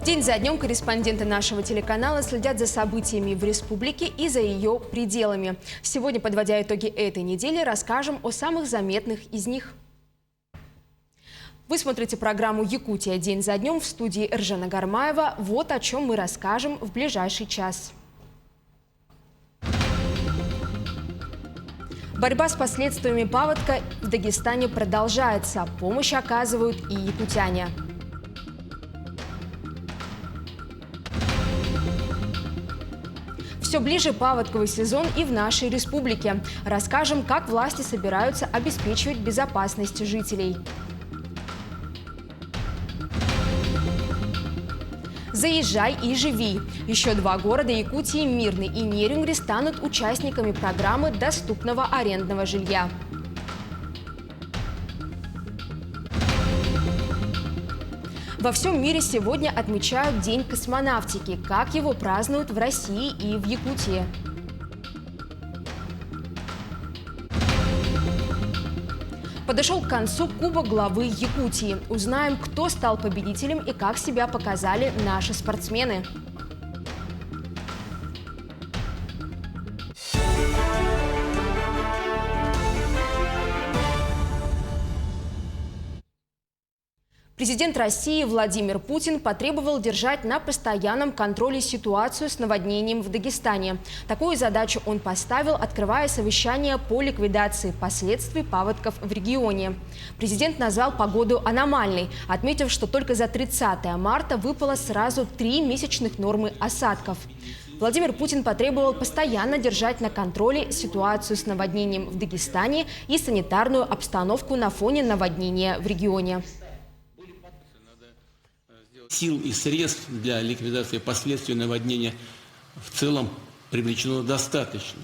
День за днем корреспонденты нашего телеканала следят за событиями в республике и за ее пределами. Сегодня, подводя итоги этой недели, расскажем о самых заметных из них. Вы смотрите программу «Якутия. День за днем» в студии Эржена Гармаева. Вот о чем мы расскажем в ближайший час. Борьба с последствиями паводка в Дагестане продолжается. Помощь оказывают и якутяне. Все ближе паводковый сезон и в нашей республике. Расскажем, как власти собираются обеспечивать безопасность жителей. Заезжай и живи. Еще 2 города Якутии, Мирный и Нерюнгри, станут участниками программы доступного арендного жилья. Во всем мире сегодня отмечают День космонавтики. Как его празднуют в России и в Якутии? Подошел к концу Кубок главы Якутии. Узнаем, кто стал победителем и как себя показали наши спортсмены. Президент России Владимир Путин потребовал держать на постоянном контроле ситуацию с наводнением в Дагестане. Такую задачу он поставил, открывая совещание по ликвидации последствий паводков в регионе. Президент назвал погоду аномальной, отметив, что только за 30 марта выпало сразу 3 месячных нормы осадков. Владимир Путин потребовал постоянно держать на контроле ситуацию с наводнением в Дагестане и санитарную обстановку на фоне наводнения в регионе. Сил и средств для ликвидации последствий наводнения в целом привлечено достаточно.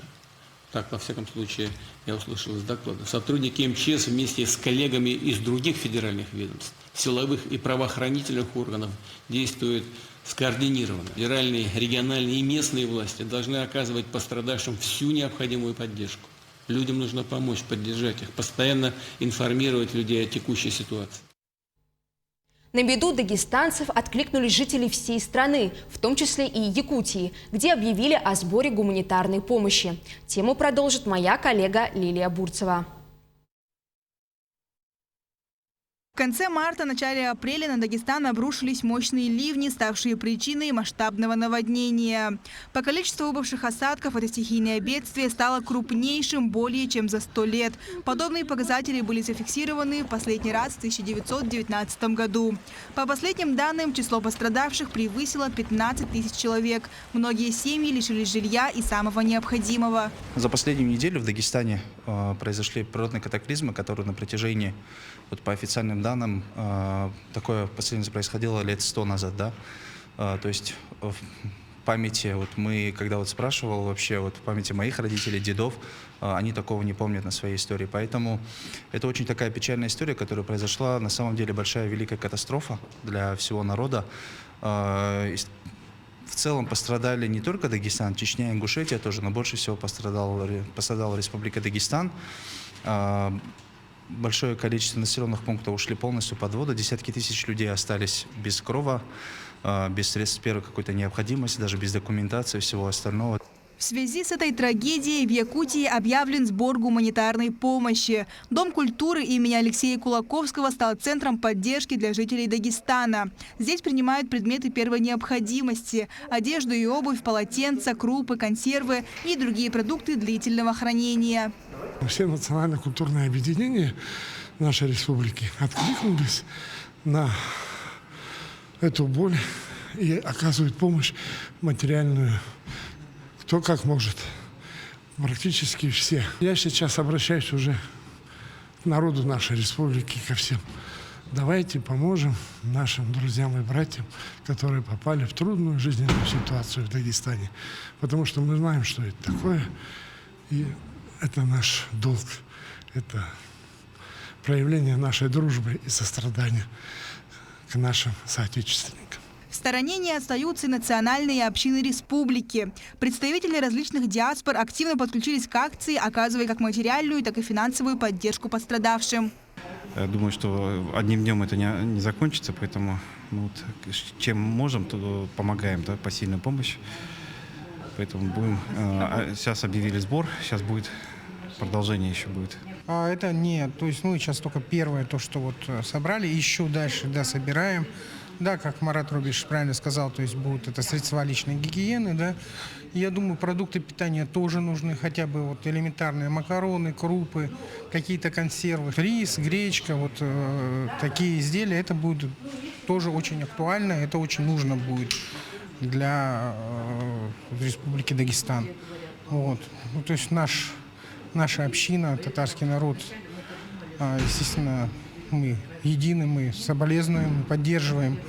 Так, во всяком случае, я услышал из доклада. Сотрудники МЧС вместе с коллегами из других федеральных ведомств, силовых и правоохранительных органов действуют скоординированно. Федеральные, региональные и местные власти должны оказывать пострадавшим всю необходимую поддержку. Людям нужно помочь, поддержать их, постоянно информировать людей о текущей ситуации. На беду дагестанцев откликнулись жители всей страны, в том числе и Якутии, где объявили о сборе гуманитарной помощи. Тему продолжит моя коллега Лилия Бурцева. В конце марта, начале апреля на Дагестан обрушились мощные ливни, ставшие причиной масштабного наводнения. По количеству выпавших осадков это стихийное бедствие стало крупнейшим более чем за 100 лет. Подобные показатели были зафиксированы в последний раз в 1919 году. По последним данным, число пострадавших превысило 15 тысяч человек. Многие семьи лишились жилья и самого необходимого. За последнюю неделю в Дагестане произошли природные катаклизмы, которые на протяжении, по официальным данным, такое последнее происходило лет 100 назад, да. То есть в памяти, когда спрашивал вообще, в памяти моих родителей, дедов, они такого не помнят на своей истории. Поэтому это очень такая печальная история, которая произошла, на самом деле большая великая катастрофа для всего народа. В целом пострадали не только Дагестан, Чечня, Ингушетия тоже, но больше всего пострадала Республика Дагестан. Большое количество населенных пунктов ушли полностью под воду. Десятки тысяч людей остались без крова, без средств первой какой-то необходимости, даже без документации и всего остального. В связи с этой трагедией в Якутии объявлен сбор гуманитарной помощи. Дом культуры имени Алексея Кулаковского стал центром поддержки для жителей Дагестана. Здесь принимают предметы первой необходимости – одежду и обувь, полотенца, крупы, консервы и другие продукты длительного хранения. Все национально-культурные объединения нашей республики откликнулись на эту боль и оказывают помощь материальную, кто как может, практически все. Я сейчас обращаюсь уже к народу нашей республики, ко всем. Давайте поможем нашим друзьям и братьям, которые попали в трудную жизненную ситуацию в Дагестане. Потому что мы знаем, что это такое, и это наш долг, это проявление нашей дружбы и сострадания к нашим соотечественникам. В стороне не остаются и национальные общины республики. Представители различных диаспор активно подключились к акции, оказывая как материальную, так и финансовую поддержку пострадавшим. Думаю, что одним днем это не закончится, поэтому чем можем, то помогаем, да, посильную помощь. Поэтому будем. Сейчас объявили сбор, сейчас будет продолжение еще будет. Это нет, то есть сейчас только первое, то, что вот собрали, еще дальше, да, собираем. Да, как Марат Рубиш правильно сказал, то есть будут это средства личной гигиены, да. Я думаю, продукты питания тоже нужны, хотя бы вот элементарные макароны, крупы, какие-то консервы, рис, гречка, вот такие изделия, это будет тоже очень актуально, это очень нужно будет для Республики Дагестан. Вот. То есть наша община, татарский народ, естественно, мы едины, мы соболезнуем, поддерживаем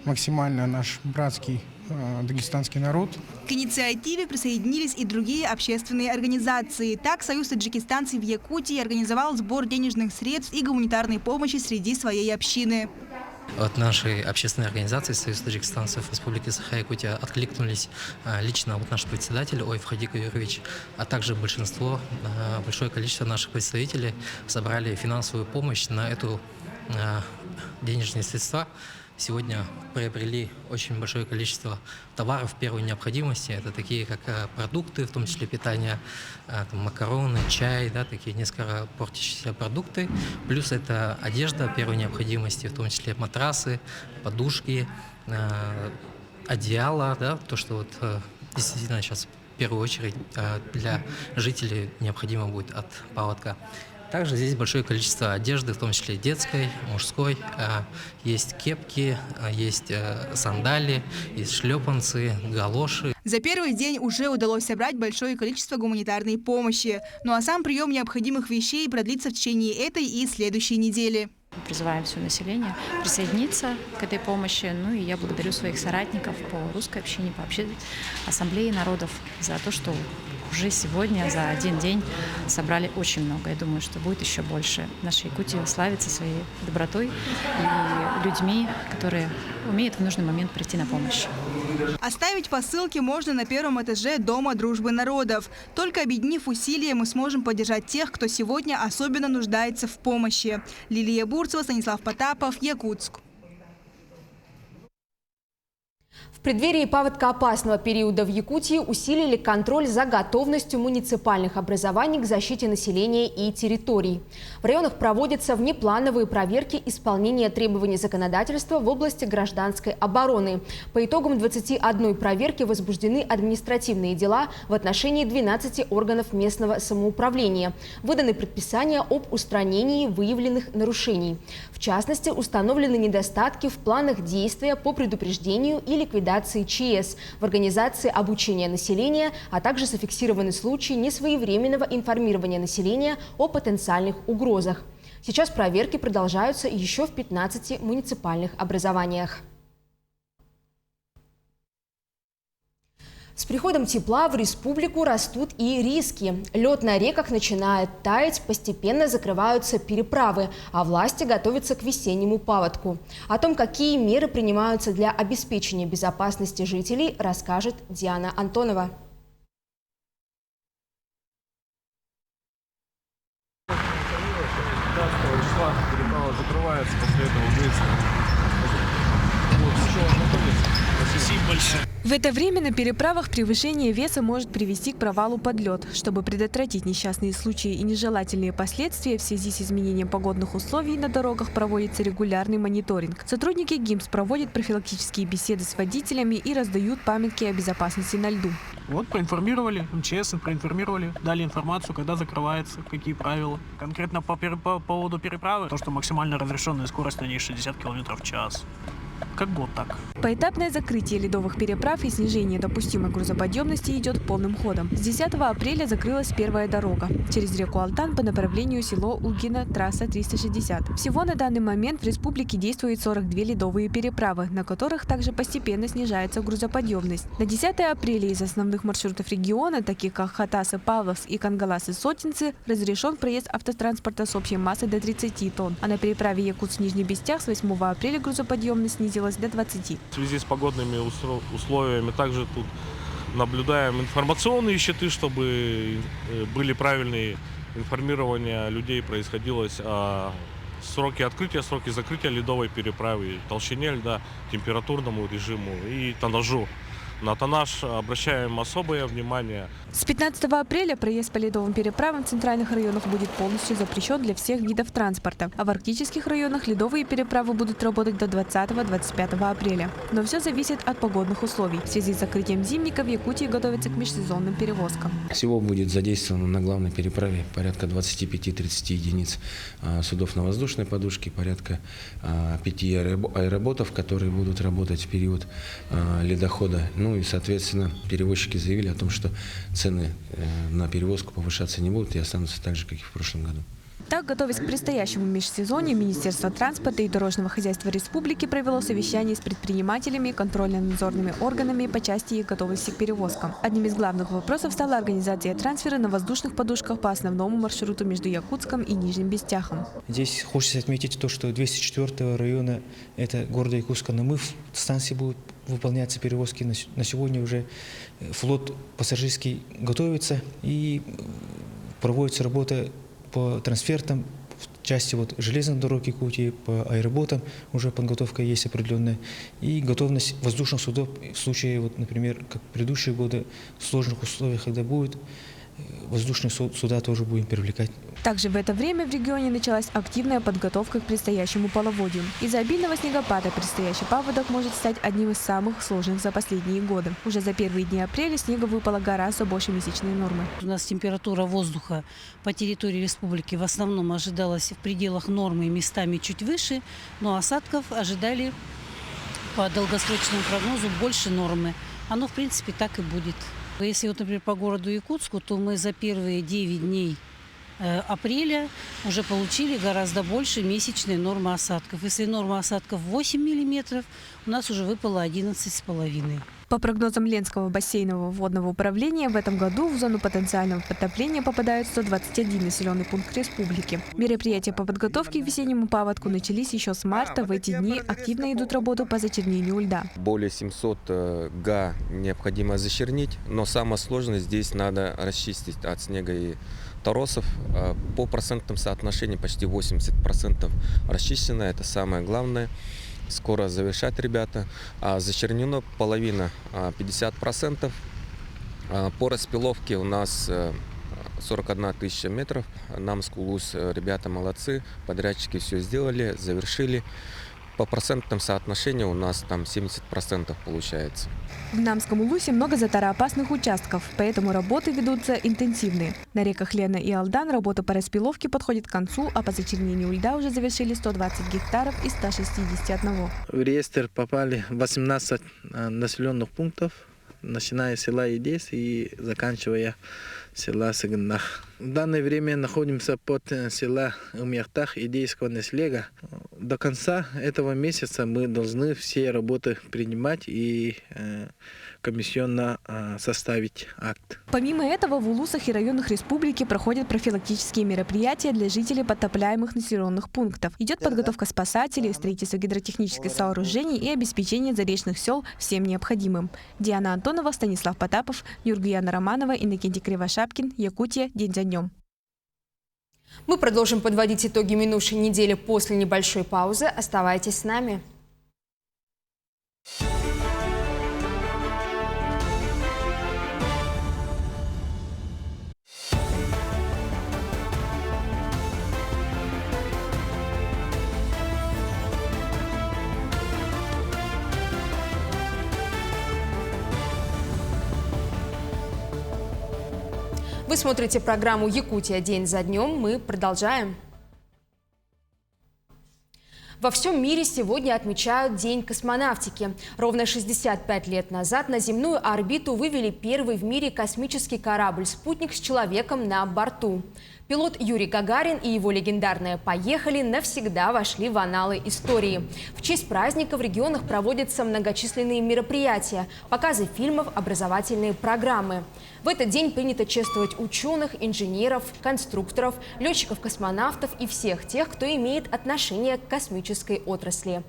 максимально наш братский дагестанский народ. К инициативе присоединились и другие общественные организации. Так, Союз таджикистанцев в Якутии организовал сбор денежных средств и гуманитарной помощи среди своей общины. От нашей общественной организации Союз таджикистанцев Республики Саха-Якутия откликнулись лично вот наш председатель Ойф Хадик Юрьевич, а также большое количество наших представителей собрали финансовую помощь на эту денежные средства. Сегодня приобрели очень большое количество товаров первой необходимости. Это такие как продукты, в том числе питание, макароны, чай, да, такие несколько портящиеся продукты. Плюс это одежда первой необходимости, в том числе матрасы, подушки, одеяла, да, то, что вот действительно сейчас в первую очередь для жителей необходимо будет от паводка. Также здесь большое количество одежды, в том числе детской, мужской. Есть кепки, есть сандали, есть шлепанцы, галоши. За первый день уже удалось собрать большое количество гуманитарной помощи. Ну а сам прием необходимых вещей продлится в течение этой и следующей недели. Призываем все население присоединиться к этой помощи. Ну и я благодарю своих соратников по русской общине, по ассамблее народов за то, что уже сегодня за один день собрали очень много. Я думаю, что будет еще больше. Наша Якутия славится своей добротой и людьми, которые умеют в нужный момент прийти на помощь. Оставить посылки можно на первом этаже Дома дружбы народов. Только объединив усилия, мы сможем поддержать тех, кто сегодня особенно нуждается в помощи. Лилия Бурцева, Станислав Потапов, Якутск. В преддверии паводкоопасного периода в Якутии усилили контроль за готовностью муниципальных образований к защите населения и территорий. В районах проводятся внеплановые проверки исполнения требований законодательства в области гражданской обороны. По итогам 21 проверки возбуждены административные дела в отношении 12 органов местного самоуправления. Выданы предписания об устранении выявленных нарушений. В частности, установлены недостатки в планах действия по предупреждению и ликвидации ЧС, в организации обучения населения, а также зафиксированы случаи несвоевременного информирования населения о потенциальных угрозах. Сейчас проверки продолжаются еще в 15 муниципальных образованиях. С приходом тепла в республику растут и риски. Лед на реках начинает таять, постепенно закрываются переправы, а власти готовятся к весеннему паводку. О том, какие меры принимаются для обеспечения безопасности жителей, расскажет Диана Антонова. Переправа закрывается, после этого В это время на переправах превышение веса может привести к провалу под лед. Чтобы предотвратить несчастные случаи и нежелательные последствия в связи с изменением погодных условий, на дорогах проводится регулярный мониторинг. Сотрудники ГИМС проводят профилактические беседы с водителями и раздают памятки о безопасности на льду. Вот проинформировали, МЧС проинформировали, дали информацию, когда закрывается, какие правила. Конкретно по поводу переправы, то, что максимально разрешенная скорость на ней 60 км в час. Как бы вот так. Поэтапное закрытие ледовых переправ и снижение допустимой грузоподъемности идет полным ходом. С 10 апреля закрылась первая дорога через реку Алтан по направлению село Угино, трасса 360. Всего на данный момент в республике действует 42 ледовые переправы, на которых также постепенно снижается грузоподъемность. На 10 апреля из основных маршрутов региона, таких как Хатасы, Павловск и Кангаласы-Сотинцы, разрешен проезд автотранспорта с общей массой до 30 тонн. А на переправе Якутск-Нижний Бестях с 8 апреля грузоподъемность снизилась до 20. В связи с погодными условиями также тут наблюдаем информационные щиты, чтобы были правильные информирования людей, происходило о сроки открытия, сроки закрытия ледовой переправы, толщине льда, температурному режиму и тоннажу. На тоннаж обращаем особое внимание. С 15 апреля проезд по ледовым переправам в центральных районах будет полностью запрещен для всех видов транспорта. А в арктических районах ледовые переправы будут работать до 20-25 апреля. Но все зависит от погодных условий. В связи с закрытием зимника в Якутии готовятся к межсезонным перевозкам. Всего будет задействовано на главной переправе порядка 25-30 единиц судов на воздушной подушке, порядка 5 аэроботов, которые будут работать в период ледохода. Ну и, соответственно, перевозчики заявили о том, что цены на перевозку повышаться не будут и останутся так же, как и в прошлом году. Так, готовясь к предстоящему межсезонью, Министерство транспорта и дорожного хозяйства республики провело совещание с предпринимателями и контрольно-надзорными органами по части их готовности к перевозкам. Одним из главных вопросов стала организация трансфера на воздушных подушках по основному маршруту между Якутском и Нижним Бестяхом. Здесь хочется отметить то, что 204 района, это города Якутска-Намыв, станции будут выполняться перевозки. На сегодня уже флот пассажирский готовится и проводится работа по трансфертам, в части железных дорог Якутии, по аэроботам уже подготовка есть определенная. И готовность воздушных судов в случае, например, как в предыдущие годы, в сложных условиях, когда будет, воздушные суда тоже будем привлекать. Также в это время в регионе началась активная подготовка к предстоящему половодью. Из-за обильного снегопада предстоящий паводок может стать одним из самых сложных за последние годы. Уже за первые дни апреля снега выпало гораздо больше месячной нормы. У нас температура воздуха по территории республики в основном ожидалась в пределах нормы, местами чуть выше, но осадков ожидали по долгосрочному прогнозу больше нормы. Оно, в принципе, так и будет. Если, например, по городу Якутску, то мы за первые 9 дней апреля уже получили гораздо больше месячной нормы осадков. Если норма осадков 8 миллиметров, у нас уже выпало 11,5. По прогнозам Ленского бассейнового водного управления, в этом году в зону потенциального подтопления попадают 121 населенный пункт республики. Мероприятия по подготовке к весеннему паводку начались еще с марта. В эти дни активно идут работы по зачернению льда. Более 700 га необходимо зачернить, но самое сложное здесь надо расчистить от снега и торосов. По процентным соотношению почти 80% расчищено, это самое главное. Скоро завершат ребята. Зачернено половина, 50%. По распиловке у нас 41 тысяча метров. Намскулус, ребята молодцы, подрядчики все сделали, завершили. По процентным соотношению у нас там 70% получается. В Намском Улусе много затароопасных участков, поэтому работы ведутся интенсивные. На реках Лена и Алдан работа по распиловке подходит к концу, а по зачернению льда уже завершили 120 гектаров из 161. В реестр попали 18 населенных пунктов, начиная с села Идес и заканчивая села Сыгындах. В данное время находимся под села Умьяхтах Идейского наслега. До конца этого месяца мы должны все работы принимать и комиссионно составить акт. Помимо этого, в улусах и районах республики проходят профилактические мероприятия для жителей подтопляемых населенных пунктов. Идет подготовка спасателей, строительство гидротехнических сооружений и обеспечение заречных сел всем необходимым. Диана Антонова, Станислав Потапов, Юргияна Романова, Иннокентий Кривошапкин. Якутия. День за днем. Мы продолжим подводить итоги минувшей недели после небольшой паузы. Оставайтесь с нами. Вы смотрите программу «Якутия. День за днем». Мы продолжаем. Во всем мире сегодня отмечают День космонавтики. Ровно 65 лет назад на земную орбиту вывели первый в мире космический корабль-спутник с человеком на борту. Пилот Юрий Гагарин и его легендарная «Поехали» навсегда вошли в анналы истории. В честь праздника в регионах проводятся многочисленные мероприятия, показы фильмов, образовательные программы. В этот день принято чествовать ученых, инженеров, конструкторов, летчиков-космонавтов и всех тех, кто имеет отношение к космической отрасли.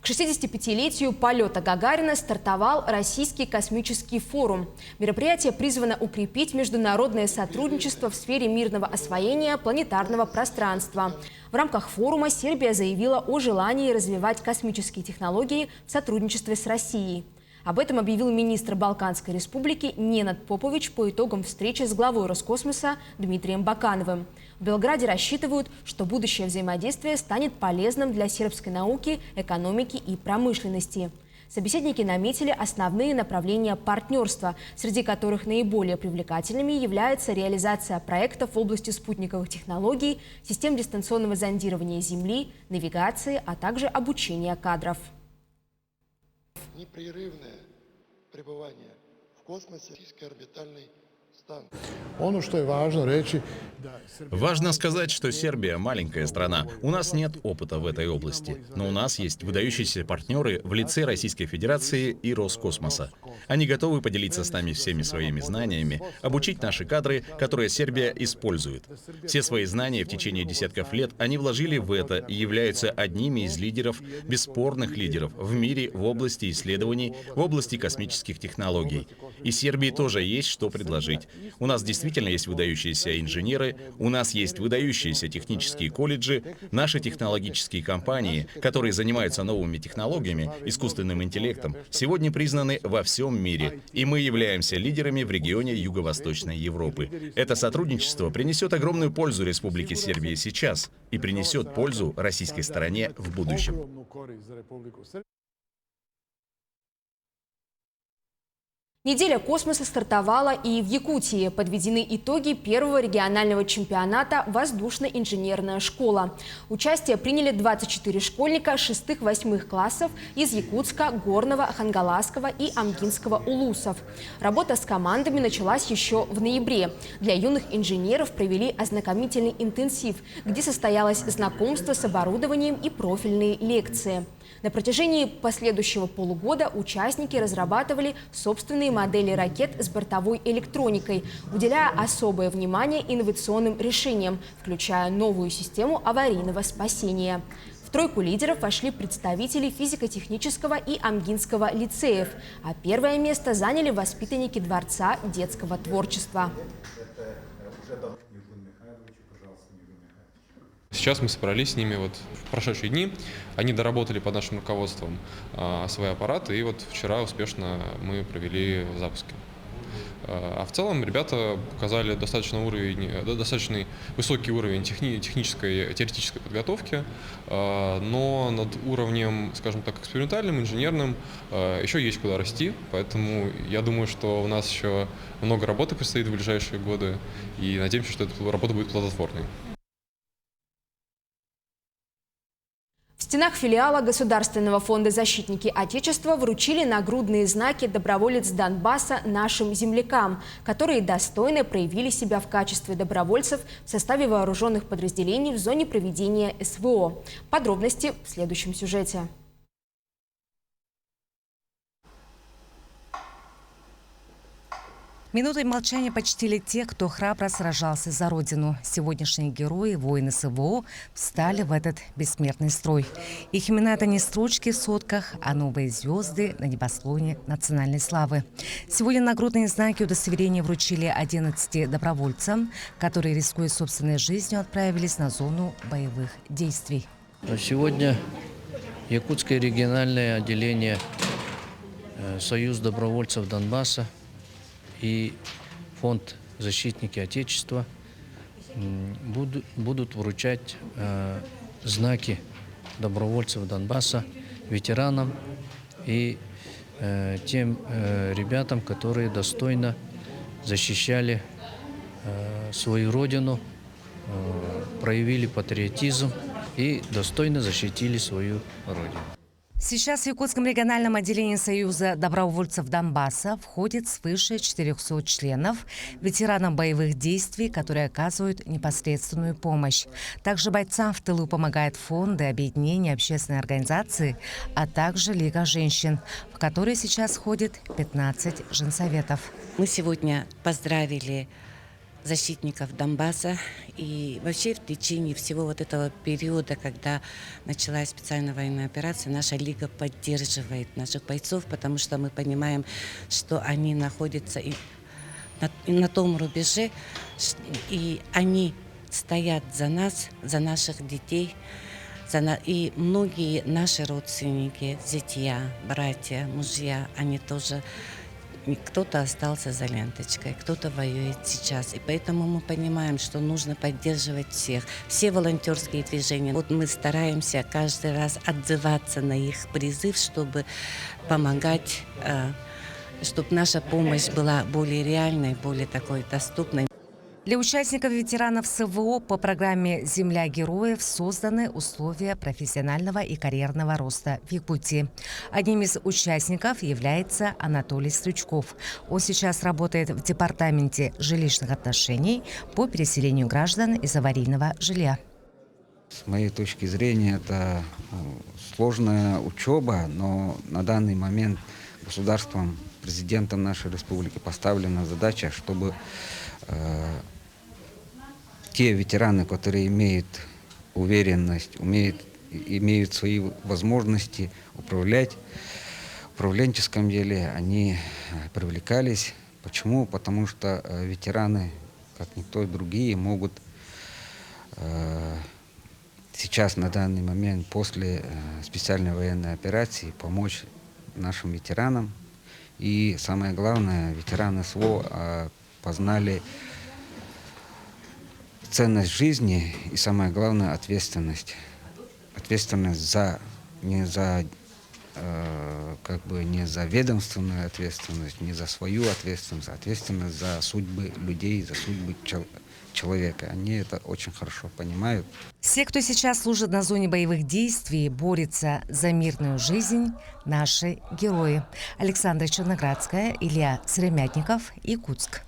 К 65-летию полета Гагарина стартовал Российский космический форум. Мероприятие призвано укрепить международное сотрудничество в сфере мирного освоения планетарного пространства. В рамках форума Сербия заявила о желании развивать космические технологии в сотрудничестве с Россией. Об этом объявил министр Балканской республики Ненад Попович по итогам встречи с главой Роскосмоса Дмитрием Бакановым. В Белграде рассчитывают, что будущее взаимодействие станет полезным для сербской науки, экономики и промышленности. Собеседники наметили основные направления партнерства, среди которых наиболее привлекательными является реализация проектов в области спутниковых технологий, систем дистанционного зондирования Земли, навигации, а также обучения кадров. Непрерывное пребывание в космосе российской орбитальной станции. Важно сказать, что Сербия – маленькая страна. У нас нет опыта в этой области. Но у нас есть выдающиеся партнеры в лице Российской Федерации и Роскосмоса. Они готовы поделиться с нами всеми своими знаниями, обучить наши кадры, которые Сербия использует. Все свои знания в течение десятков лет они вложили в это и являются одними из лидеров, бесспорных лидеров в мире в области исследований, в области космических технологий. И Сербии тоже есть что предложить. У нас действительно есть выдающиеся инженеры, у нас есть выдающиеся технические колледжи, наши технологические компании, которые занимаются новыми технологиями, искусственным интеллектом, сегодня признаны во всем мире, и мы являемся лидерами в регионе Юго-Восточной Европы. Это сотрудничество принесет огромную пользу Республике Сербия сейчас и принесет пользу российской стороне в будущем. Неделя космоса стартовала и в Якутии. Подведены итоги первого регионального чемпионата «Воздушно-инженерная школа». Участие приняли 24 школьника 6-8 классов из Якутска, Горного, Хангаласского и Амгинского улусов. Работа с командами началась еще в ноябре. Для юных инженеров провели ознакомительный интенсив, где состоялось знакомство с оборудованием и профильные лекции. На протяжении последующего полугода участники разрабатывали собственные модели ракет с бортовой электроникой, уделяя особое внимание инновационным решениям, включая новую систему аварийного спасения. В тройку лидеров вошли представители физико-технического и Амгинского лицеев, а первое место заняли воспитанники Дворца детского творчества. Сейчас мы собрались с ними в прошедшие дни. Они доработали под нашим руководством свои аппараты, и вчера успешно мы провели запуски. А в целом ребята показали достаточно высокий уровень технической, теоретической подготовки, но над уровнем, скажем так, экспериментальным, инженерным еще есть куда расти, поэтому я думаю, что у нас еще много работы предстоит в ближайшие годы, и надеемся, что эта работа будет плодотворной. В стенах филиала Государственного фонда «Защитники Отечества» вручили нагрудные знаки «Доброволец Донбасса» нашим землякам, которые достойно проявили себя в качестве добровольцев в составе вооруженных подразделений в зоне проведения СВО. Подробности в следующем сюжете. Минутой молчания почтили тех, кто храбро сражался за Родину. Сегодняшние герои, воины СВО, встали в этот бессмертный строй. Их имена – это не строчки в сотках, а новые звезды на небосклоне национальной славы. Сегодня нагрудные знаки удостоверения вручили 11 добровольцам, которые, рискуя собственной жизнью, отправились на зону боевых действий. Сегодня Якутское региональное отделение Союз добровольцев Донбасса и фонд «Защитники Отечества» будут вручать знаки добровольцев Донбасса ветеранам и тем ребятам, которые достойно защищали свою родину, проявили патриотизм и достойно защитили свою родину. Сейчас в Якутском региональном отделении Союза добровольцев Донбасса входит свыше 400 членов, ветеранов боевых действий, которые оказывают непосредственную помощь. Также бойцам в тылу помогают фонды, объединения, общественные организации, а также Лига женщин, в которой сейчас входит 15 женсоветов. Мы сегодня поздравили защитников Донбасса. И вообще в течение всего вот этого периода, когда началась специальная военная операция, наша лига поддерживает наших бойцов, потому что мы понимаем, что они находятся и на том рубеже, и они стоят за нас, за наших детей. И многие наши родственники, зятья, братья, мужья, они тоже, кто-то остался за ленточкой, кто-то воюет сейчас. И поэтому мы понимаем, что нужно поддерживать всех, все волонтерские движения. Вот мы стараемся каждый раз отзываться на их призыв, чтобы помогать, чтобы наша помощь была более реальной, более такой доступной. Для участников ветеранов СВО по программе «Земля героев» созданы условия профессионального и карьерного роста в Якутии. Одним из участников является Анатолий Стручков. Он сейчас работает в департаменте жилищных отношений по переселению граждан из аварийного жилья. С моей точки зрения, это сложная учеба, но на данный момент государством, президентом нашей республики поставлена задача, чтобы те ветераны, которые имеют уверенность, имеют свои возможности управлять в управленческом деле, они привлекались. Почему? Потому что ветераны, как никто другие, могут сейчас, на данный момент, после специальной военной операции, помочь нашим ветеранам. И самое главное, ветераны СВО познали ценность жизни и, самое главное, ответственность. Ответственность не за ведомственную ответственность, не за свою ответственность, а ответственность за судьбы людей, за судьбы человека. Они это очень хорошо понимают. Все, кто сейчас служит на зоне боевых действий, борются за мирную жизнь, наши герои. Александра Черноградская, Илья Сыромятников, Якутск.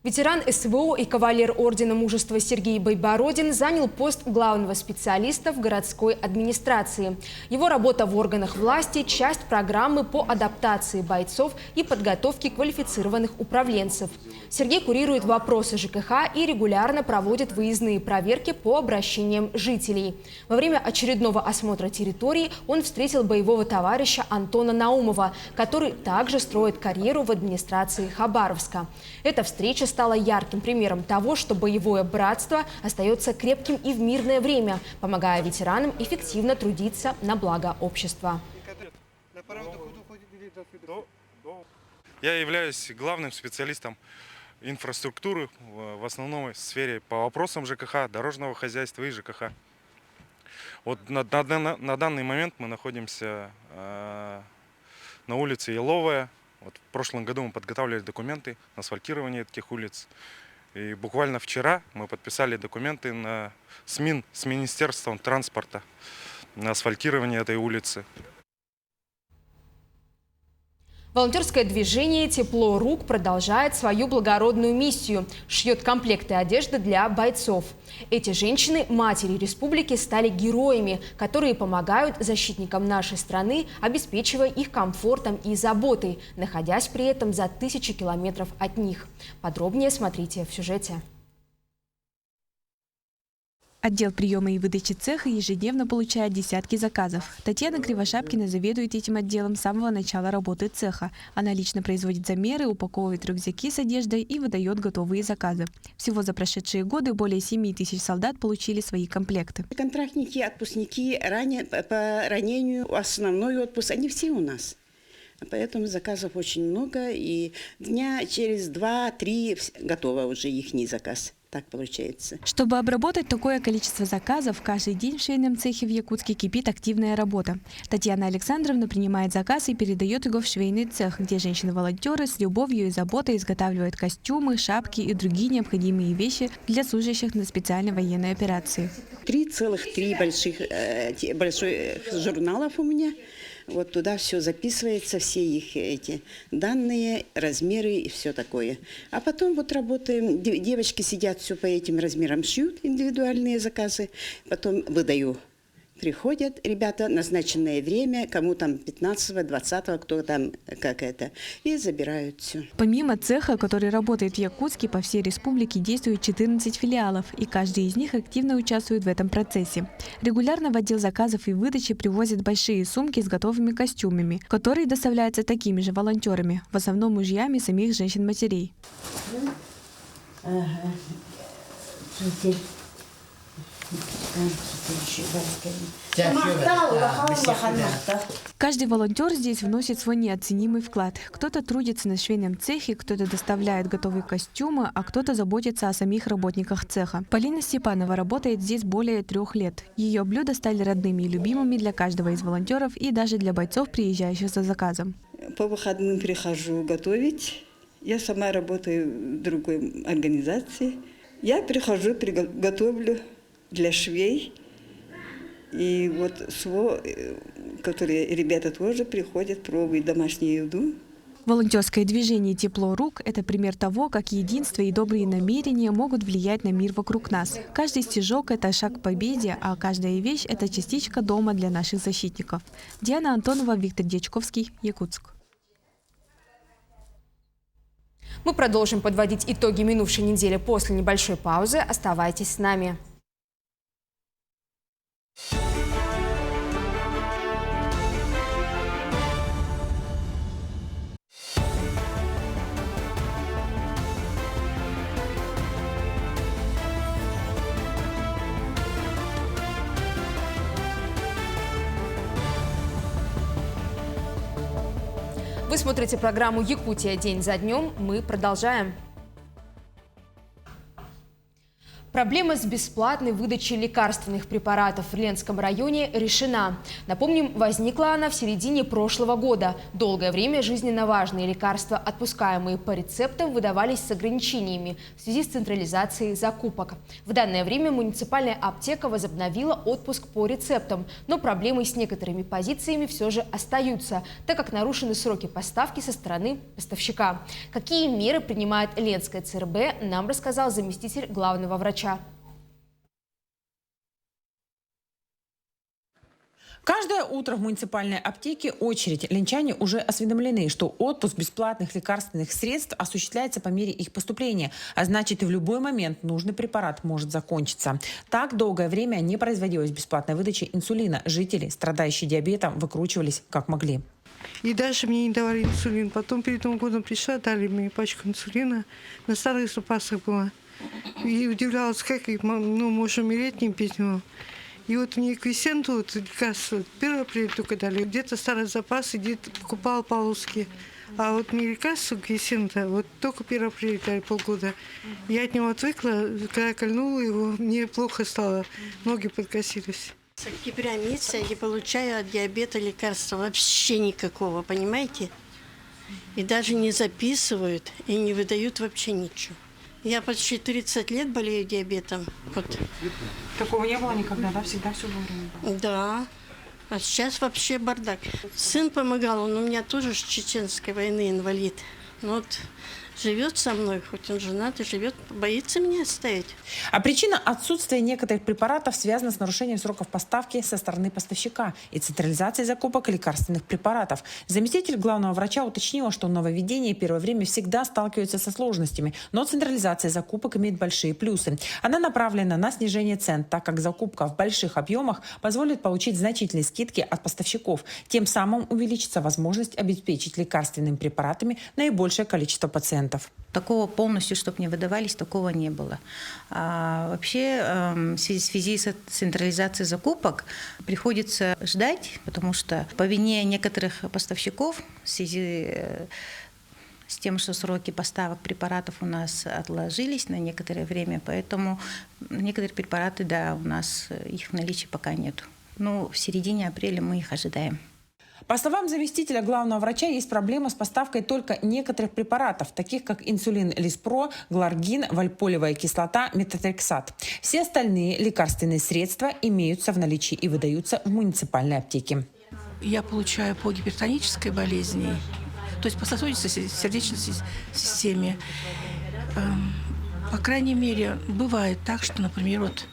Ветеран СВО и кавалер Ордена Мужества Сергей Байбородин занял пост главного специалиста в городской администрации. Его работа в органах власти – часть программы по адаптации бойцов и подготовке квалифицированных управленцев. Сергей курирует вопросы ЖКХ и регулярно проводит выездные проверки по обращениям жителей. Во время очередного осмотра территории он встретил боевого товарища Антона Наумова, который также строит карьеру в администрации Хабаровска. Эта встреча стала ярким примером того, что боевое братство остается крепким и в мирное время, помогая ветеранам эффективно трудиться на благо общества. Я являюсь главным специалистом инфраструктуры в основной сфере по вопросам ЖКХ, дорожного хозяйства и ЖКХ. Вот на данный момент мы находимся на улице Еловая. Вот в прошлом году мы подготавливали документы на асфальтирование этих улиц. И буквально вчера мы подписали документы с Министерством транспорта на асфальтирование этой улицы. Волонтерское движение «Тепло рук» продолжает свою благородную миссию – шьет комплекты одежды для бойцов. Эти женщины, матери республики, стали героями, которые помогают защитникам нашей страны, обеспечивая их комфортом и заботой, находясь при этом за тысячи километров от них. Подробнее смотрите в сюжете. Отдел приема и выдачи цеха ежедневно получает десятки заказов. Татьяна Кривошапкина заведует этим отделом с самого начала работы цеха. Она лично производит замеры, упаковывает рюкзаки с одеждой и выдает готовые заказы. Всего за прошедшие годы более 7 тысяч солдат получили свои комплекты. Контрактники, отпускники по ранению, основной отпуск, они все у нас. Поэтому заказов очень много, и дня через 2-3 готово уже ихний заказ. Так получается. Чтобы обработать такое количество заказов, каждый день в швейном цехе в Якутске кипит активная работа. Татьяна Александровна принимает заказ и передает его в швейный цех, где женщины-волонтеры с любовью и заботой изготавливают костюмы, шапки и другие необходимые вещи для служащих на специальной военной операции. 3 больших журналов у меня. Вот туда все записывается, все их эти данные, размеры и все такое. А потом вот работаем, девочки сидят все по этим размерам, шьют индивидуальные заказы, потом выдаю Приходят ребята, назначенное время, кому там 15-го, 20-го, кто там как это, и забирают все. Помимо цеха, который работает в Якутске, по всей республике действует 14 филиалов, и каждый из них активно участвует в этом процессе. Регулярно в отдел заказов и выдачи привозят большие сумки с готовыми костюмами, которые доставляются такими же волонтерами, в основном мужьями самих женщин-матерей. Каждый волонтер здесь вносит свой неоценимый вклад. Кто-то трудится на швейном цехе, кто-то доставляет готовые костюмы, а кто-то заботится о самих работниках цеха. Полина Степанова работает здесь более 3 лет. Ее блюда стали родными и любимыми для каждого из волонтеров и даже для бойцов, приезжающих за заказом. По выходным прихожу готовить. Я сама работаю в другой организации. Я прихожу, готовлю для швей. И вот которые ребята тоже приходят, пробуют домашнюю еду. Волонтерское движение «Тепло рук» – это пример того, как единство и добрые намерения могут влиять на мир вокруг нас. Каждый стежок – это шаг к победе, а каждая вещь – это частичка дома для наших защитников. Диана Антонова, Виктор Дьячковский, Якутск. Мы продолжим подводить итоги минувшей недели после небольшой паузы. Оставайтесь с нами. Вы смотрите программу «Якутия. День за днем». Мы продолжаем. Проблема с бесплатной выдачей лекарственных препаратов в Ленском районе решена. Напомним, возникла она в середине прошлого года. Долгое время жизненно важные лекарства, отпускаемые по рецептам, выдавались с ограничениями в связи с централизацией закупок. В данное время муниципальная аптека возобновила отпуск по рецептам, но проблемы с некоторыми позициями все же остаются, так как нарушены сроки поставки со стороны поставщика. Какие меры принимает Ленская ЦРБ, нам рассказал заместитель главного врача. Каждое утро в муниципальной аптеке очередь. Ленчане уже осведомлены, что отпуск бесплатных лекарственных средств осуществляется по мере их поступления, а значит и в любой момент нужный препарат может закончиться. Так долгое время не производилась бесплатная выдача инсулина. Жители, страдающие диабетом, выкручивались как могли. И дальше мне не давали инсулин. Потом перед Новым годом пришла, дали мне пачку инсулина. На старых запасах была. И удивлялась, как можно умереть, не пить его. И вот мне к Висенту лекарства 1 апреля только дали. Где-то старый запас, где-то покупал полоски. А вот мне лекарство к Висента вот только 1 апреля дали, полгода. Я от него отвыкла, когда я кольнула его, мне плохо стало, ноги подкосились. С октября месяца я не получаю от диабета лекарства вообще никакого, понимаете? И даже не записывают, и не выдают вообще ничего. Я почти 30 лет болею диабетом. Вот. Такого не было никогда, да? Всегда все вовремя было? Да. А сейчас вообще бардак. Сын помогал, он у меня тоже с чеченской войны инвалид. Но вот живет со мной, хоть он женат и живет, боится меня оставить. А причина отсутствия некоторых препаратов связана с нарушением сроков поставки со стороны поставщика и централизацией закупок лекарственных препаратов. Заместитель главного врача уточнила, что нововведение первое время всегда сталкиваются со сложностями, но централизация закупок имеет большие плюсы. Она направлена на снижение цен, так как закупка в больших объемах позволит получить значительные скидки от поставщиков. Тем самым увеличится возможность обеспечить лекарственными препаратами наибольшее количество пациентов. Такого полностью, чтобы не выдавались, такого не было. Вообще, в связи с централизацией закупок приходится ждать, потому что по вине некоторых поставщиков, в связи с тем, что сроки поставок препаратов у нас отложились на некоторое время, поэтому некоторые препараты, да, у нас их в наличии пока нет. Но в середине апреля мы их ожидаем. По словам заместителя главного врача, есть проблема с поставкой только некоторых препаратов, таких как инсулин Лиспро, Гларгин, вальполевая кислота, метотрексат. Все остальные лекарственные средства имеются в наличии и выдаются в муниципальной аптеке. Я получаю по гипертонической болезни, то есть по сосудистой сердечной системе. По крайней мере, бывает так, что, например, вот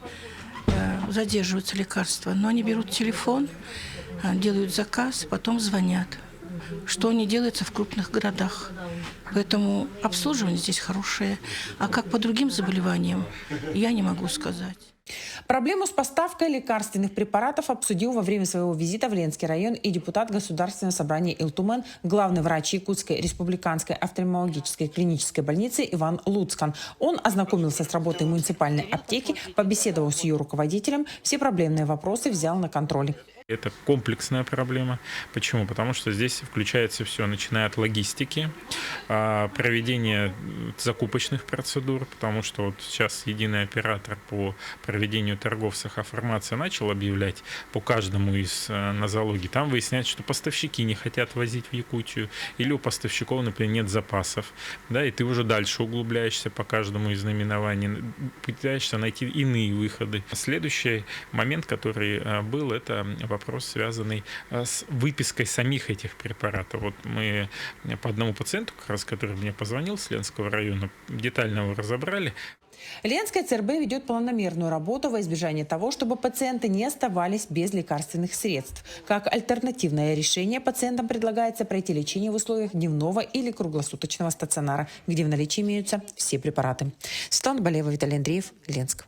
задерживаются лекарства, но они берут телефон, делают заказ, потом звонят, что не делается в крупных городах. Поэтому обслуживание здесь хорошее. А как по другим заболеваниям, я не могу сказать. Проблему с поставкой лекарственных препаратов обсудил во время своего визита в Ленский район и депутат Государственного собрания Илтумен, главный врач Якутской республиканской офтальмологической клинической больницы Иван Луцкан. Он ознакомился с работой муниципальной аптеки, побеседовал с ее руководителем, все проблемные вопросы взял на контроль. Это комплексная проблема. Почему? Потому что здесь включается все, начиная от логистики, проведения закупочных процедур, потому что вот сейчас единый оператор по проведению торгов сахафармация начал объявлять по каждому из нозологий. Там выясняется, что поставщики не хотят возить в Якутию, или у поставщиков, например, нет запасов. Да, и ты уже дальше углубляешься по каждому из наименований, пытаешься найти иные выходы. Следующий момент, который был, это вопрос, связанный с выпиской самих этих препаратов. Вот мы по одному пациенту, как раз, который мне позвонил с Ленского района, детально его разобрали. Ленская ЦРБ ведет планомерную работу во избежание того, чтобы пациенты не оставались без лекарственных средств. Как альтернативное решение пациентам предлагается пройти лечение в условиях дневного или круглосуточного стационара, где в наличии имеются все препараты. Светлана Болева, Виталий Андреев, Ленск.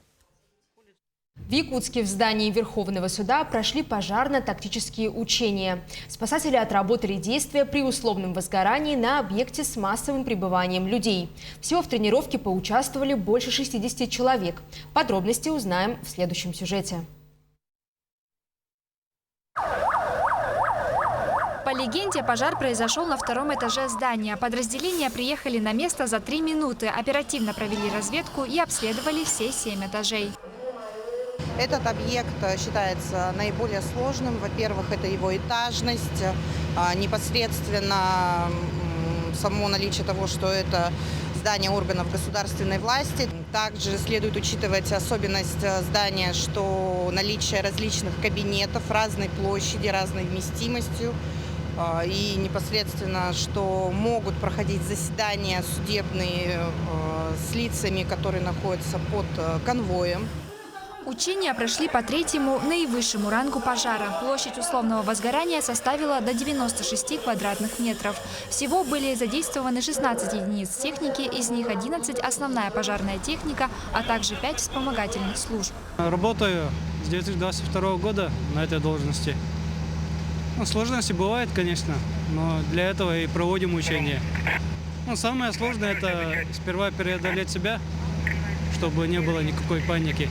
В Якутске в здании Верховного суда прошли пожарно-тактические учения. Спасатели отработали действия при условном возгорании на объекте с массовым пребыванием людей. Всего в тренировке поучаствовали больше 60 человек. Подробности узнаем в следующем сюжете. По легенде, пожар произошел на втором этаже здания. Подразделения приехали на место за 3 минуты, оперативно провели разведку и обследовали все 7 этажей. Этот объект считается наиболее сложным. Во-первых, это его этажность, непосредственно само наличие того, что это здание органов государственной власти. Также следует учитывать особенность здания, что наличие различных кабинетов разной площади, разной вместимостью. И непосредственно, что могут проходить заседания судебные с лицами, которые находятся под конвоем. Учения прошли по 3-му наивысшему рангу пожара. Площадь условного возгорания составила до 96 квадратных метров. Всего были задействованы 16 единиц техники, из них 11 основная пожарная техника, а также 5 вспомогательных служб. Работаю с 2022 года на этой должности. Сложности бывает, конечно, но для этого и проводим учения. Самое сложное – это сперва преодолеть себя, чтобы не было никакой паники.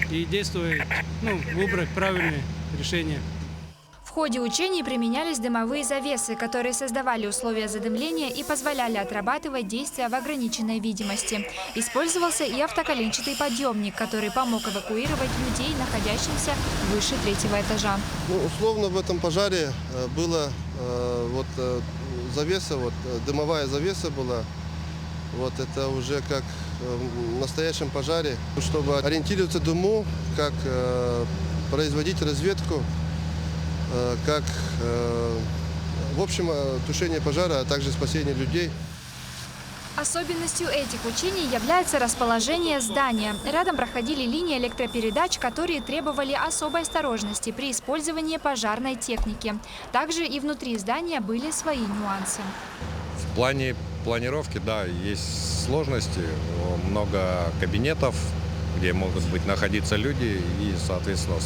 И действовать, выбрать правильные решения. В ходе учений применялись дымовые завесы, которые создавали условия задымления и позволяли отрабатывать действия в ограниченной видимости. Использовался и автоколенчатый подъемник, который помог эвакуировать людей, находящихся выше 3-го этажа. Условно в этом пожаре была завеса, дымовая завеса была. Это уже как в настоящем пожаре, чтобы ориентироваться в дыму, как производить разведку, как, в общем, тушение пожара, а также спасение людей. Особенностью этих учений является расположение здания. Рядом проходили линии электропередач, которые требовали особой осторожности при использовании пожарной техники. Также и внутри здания были свои нюансы. В плане планировки, да, есть сложности, много кабинетов, где могут находиться люди, и, соответственно,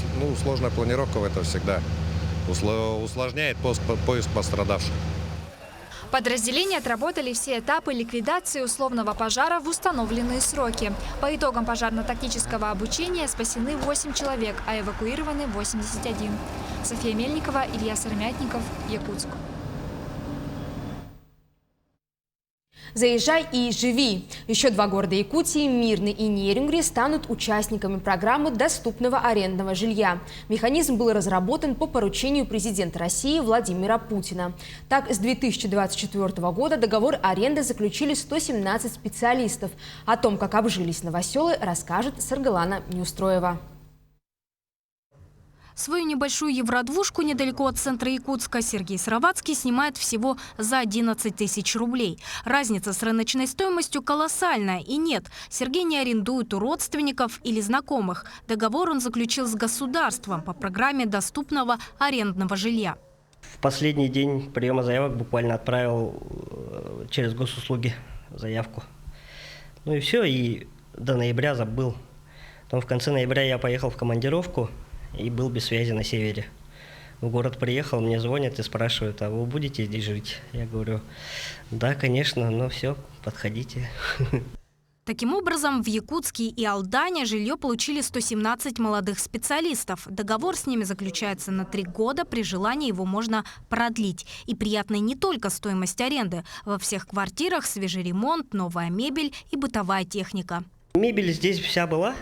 сложная планировка это всегда усложняет поиск пострадавших. Подразделения отработали все этапы ликвидации условного пожара в установленные сроки. По итогам пожарно-тактического обучения спасены 8 человек, а эвакуированы 81. София Мельникова, Илья Сыромятников, Якутск. «Заезжай и живи». Еще 2 города Якутии, Мирный и Нерюнгри, станут участниками программы доступного арендного жилья. Механизм был разработан по поручению президента России Владимира Путина. Так, с 2024 года договор аренды заключили 117 специалистов. О том, как обжились новоселы, расскажет Саргалана Неустроева. Свою небольшую евродвушку недалеко от центра Якутска Сергей Сыроватский снимает всего за 11 тысяч рублей. Разница с рыночной стоимостью колоссальная. И нет, Сергей не арендует у родственников или знакомых. Договор он заключил с государством по программе доступного арендного жилья. В последний день приема заявок буквально отправил через госуслуги заявку. Ну и все, и до ноября забыл. Потом в конце ноября я поехал в командировку и был без связи на севере. В город приехал, мне звонят и спрашивают, а вы будете здесь жить? Я говорю, да, конечно, но все, подходите. Таким образом, в Якутске и Алдане жилье получили 117 молодых специалистов. Договор с ними заключается на 3 года, при желании его можно продлить. И приятной не только стоимость аренды. Во всех квартирах свежий ремонт, новая мебель и бытовая техника. Мебель здесь вся была.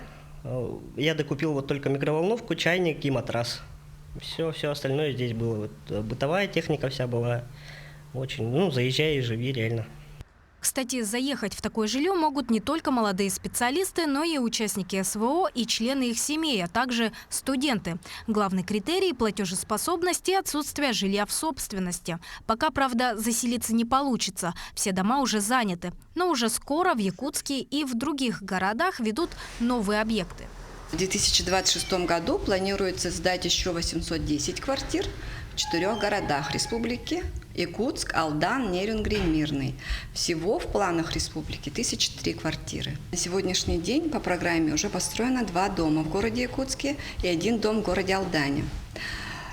Я докупил вот только микроволновку, чайник и матрас. Все остальное здесь было. Вот, бытовая техника вся была. Очень, заезжай и живи реально. Кстати, заехать в такое жилье могут не только молодые специалисты, но и участники СВО и члены их семей, а также студенты. Главный критерий – платежеспособность и отсутствие жилья в собственности. Пока, правда, заселиться не получится. Все дома уже заняты. Но уже скоро в Якутске и в других городах ведут новые объекты. В 2026 году планируется сдать еще 810 квартир в 4 городах республики: Якутск, Алдан, Нерюнгри, Мирный. Всего в планах республики 1003 квартиры. На сегодняшний день по программе уже построено 2 дома в городе Якутске и 1 дом в городе Алдане.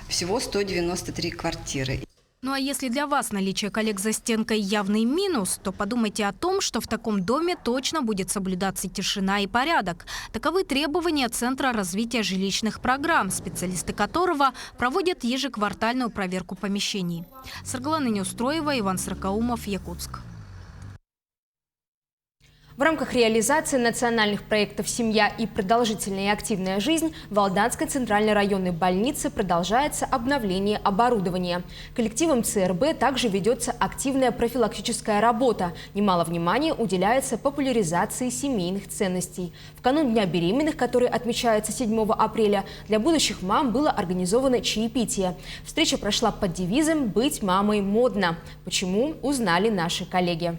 Всего 193 квартиры. Ну а если для вас наличие коллег за стенкой явный минус, то подумайте о том, что в таком доме точно будет соблюдаться тишина и порядок. Таковы требования Центра развития жилищных программ, специалисты которого проводят ежеквартальную проверку помещений. Саргалана Неустроева, Иван Сракаумов, Якутск. В рамках реализации национальных проектов «Семья» и «Продолжительная и активная жизнь» в Алданской центральной районной больнице продолжается обновление оборудования. Коллективом ЦРБ также ведется активная профилактическая работа. Немало внимания уделяется популяризации семейных ценностей. В канун Дня беременных, который отмечается 7 апреля, для будущих мам было организовано чаепитие. Встреча прошла под девизом «Быть мамой модно». Почему, узнали наши коллеги.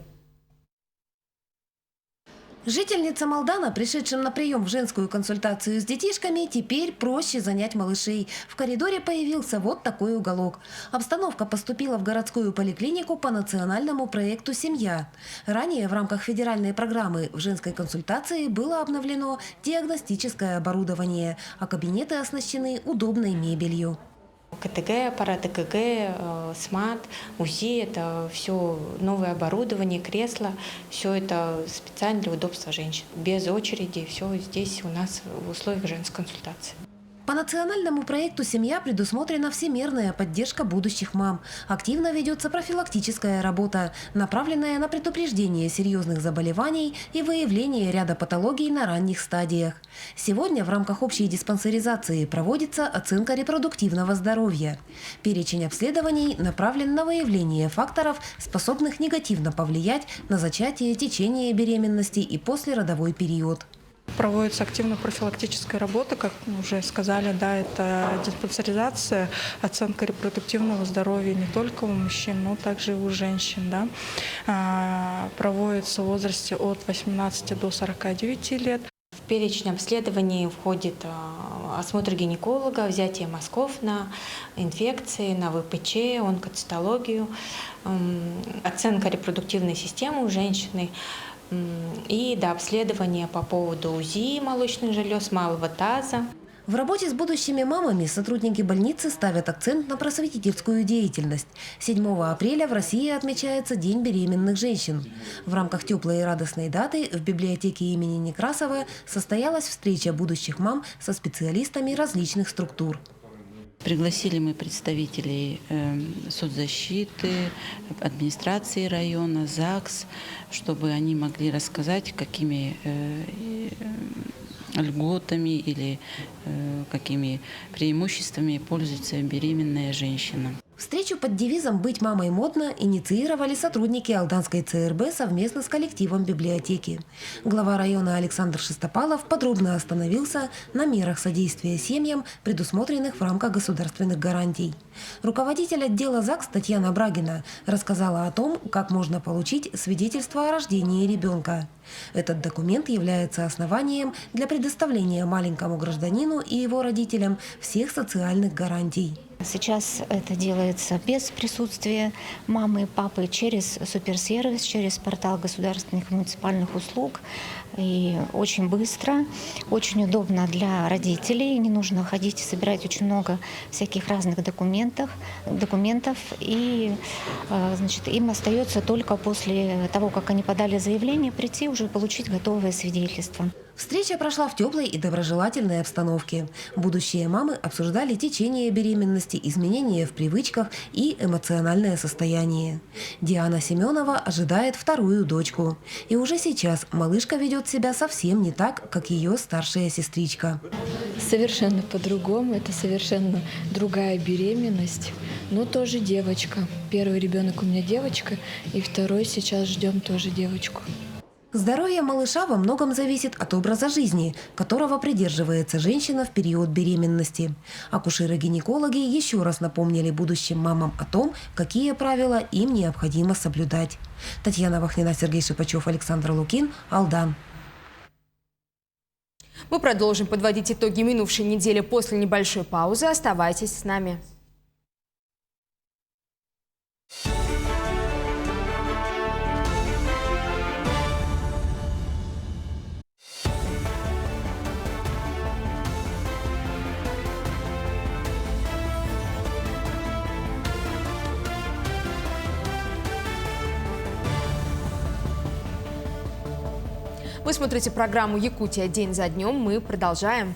Жительницам Алдана, пришедшим на прием в женскую консультацию с детишками, теперь проще занять малышей. В коридоре появился вот такой уголок. Обстановка поступила в городскую поликлинику по национальному проекту «Семья». Ранее в рамках федеральной программы в женской консультации было обновлено диагностическое оборудование, а кабинеты оснащены удобной мебелью. КТГ, аппарат ЭКГ, СМАТ, УЗИ – это все новое оборудование, кресла. Все это специально для удобства женщин. Без очереди, все здесь у нас в условиях женской консультации. По национальному проекту «Семья» предусмотрена всемирная поддержка будущих мам. Активно ведется профилактическая работа, направленная на предупреждение серьезных заболеваний и выявление ряда патологий на ранних стадиях. Сегодня в рамках общей диспансеризации проводится оценка репродуктивного здоровья. Перечень обследований направлен на выявление факторов, способных негативно повлиять на зачатие, течение беременности и послеродовой период. Проводится активная профилактическая работа, как уже сказали, да, это диспансеризация, оценка репродуктивного здоровья не только у мужчин, но также и у женщин. Да. Проводится в возрасте от 18 до 49 лет. В перечень обследований входит осмотр гинеколога, взятие мазков на инфекции, на ВПЧ, онкоцитологию, оценка репродуктивной системы у женщины, и до обследования по поводу УЗИ молочных желез, малого таза. В работе с будущими мамами сотрудники больницы ставят акцент на просветительскую деятельность. 7 апреля в России отмечается День беременных женщин. В рамках теплой и радостной даты в библиотеке имени Некрасова состоялась встреча будущих мам со специалистами различных структур. Пригласили мы представителей соцзащиты, администрации района, ЗАГС, чтобы они могли рассказать, какими льготами или какими преимуществами пользуется беременная женщина. Встречу под девизом «Быть мамой модно» инициировали сотрудники Алданской ЦРБ совместно с коллективом библиотеки. Глава района Александр Шестопалов подробно остановился на мерах содействия семьям, предусмотренных в рамках государственных гарантий. Руководитель отдела ЗАГС Татьяна Брагина рассказала о том, как можно получить свидетельство о рождении ребенка. Этот документ является основанием для предоставления маленькому гражданину и его родителям всех социальных гарантий. Сейчас это делается без присутствия мамы и папы, через суперсервис, через портал государственных и муниципальных услуг. И очень быстро, очень удобно для родителей. Не нужно ходить и собирать очень много всяких разных документов. И им остается только после того, как они подали заявление, прийти уже получить готовое свидетельство. Встреча прошла в теплой и доброжелательной обстановке. Будущие мамы обсуждали течение беременности, изменения в привычках и эмоциональное состояние. Диана Семенова ожидает вторую дочку. И уже сейчас малышка ведет себя совсем не так, как ее старшая сестричка. Совершенно по-другому. Это совершенно другая беременность. Но тоже девочка. Первый ребенок у меня девочка, и второй сейчас ждем тоже девочку. Здоровье малыша во многом зависит от образа жизни, которого придерживается женщина в период беременности. Акушеры-гинекологи еще раз напомнили будущим мамам о том, какие правила им необходимо соблюдать. Татьяна Вахнина, Сергей Шипачев, Александр Лукин, Алдан. Мы продолжим подводить итоги минувшей недели после небольшой паузы. Оставайтесь с нами. Вы смотрите программу «Якутия. День за днем». Мы продолжаем.